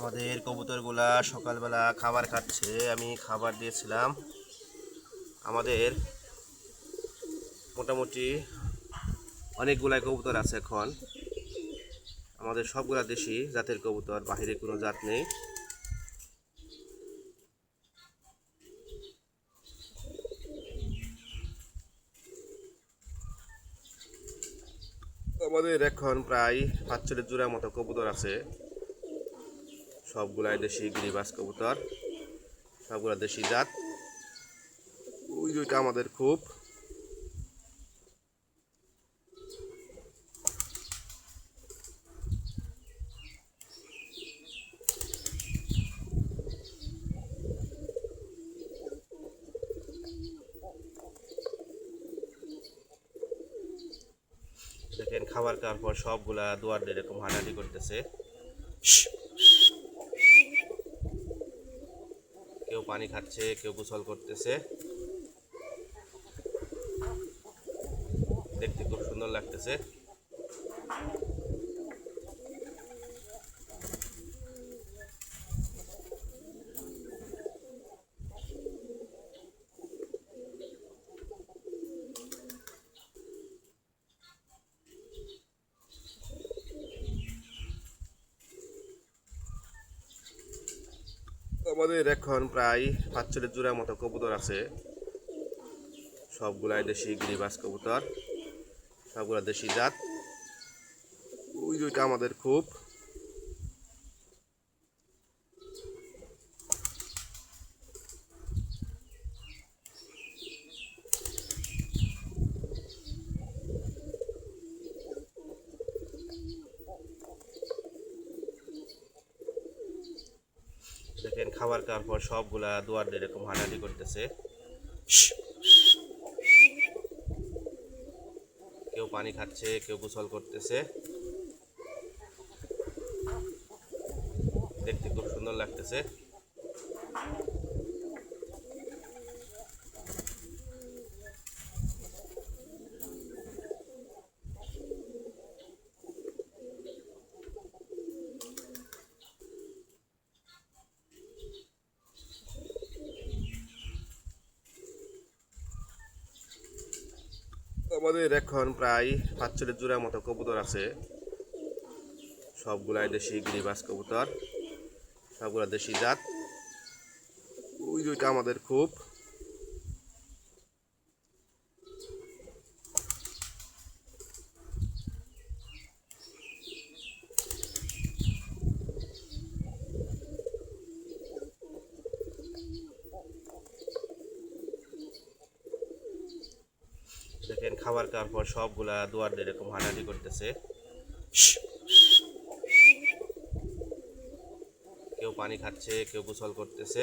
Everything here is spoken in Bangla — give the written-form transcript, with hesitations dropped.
আমাদের কবুতরগুলা সকালবেলা খাবার খাচ্ছে। আমি খাবার দিয়েছিলাম। আমাদের মোটামুটি অনেকগুলাই কবুতর আছে এখন। আমাদের সবগুলা দেশি জাতের কবুতর, বাহিরে কোনো জাত নেই। আমাদের এখন প্রায় 45 জোড়ার মতো কবুতর আছে। সবগুলাই দেশি গিরিবাজ কবুতর, সবগুলা দেশি জাত। ওই দুইটা আমাদের খুব। দেখেন খাবার খাওয়ার পর সবগুলা দুয়ার দিয়ে এরকম হাঁটাহাঁটি করতেছে। কেউ পানি খাচ্ছে, কেউ গোসল করতেছে। দেখতে খুব সুন্দর লাগতেছে। আমাদের এখন প্রায় 45 জোড়ার মতো কবুতর আছে। সবগুলাই দেশি গিরিবাজ কবুতর, সবগুলা দেশি জাত। ওই দুইটা আমাদের খুব। দেখেন খাবার খাওয়ার পর সবগুলা দুয়ার দিয়ে এরকম হাঁটাহাঁটি করতেছে। কেউ পানি খাচ্ছে, কেউ গোসল করতেছে। দেখতে খুব সুন্দর লাগতেছে। আমাদের এখন প্রায় 45 জোড়ার মতো কবুতর আছে। সবগুলাই দেশি গিরিবাজ কবুতর, সবগুলা দেশি জাত। ওই দুইটা আমাদের খুব। দেখেন খাবার খাওয়ার পর সবগুলা দুয়ার দিয়ে এরকম হাঁটাহাঁটি করতেছে। কেউ পানি খাচ্ছে, কেউ গোসল করতেছে।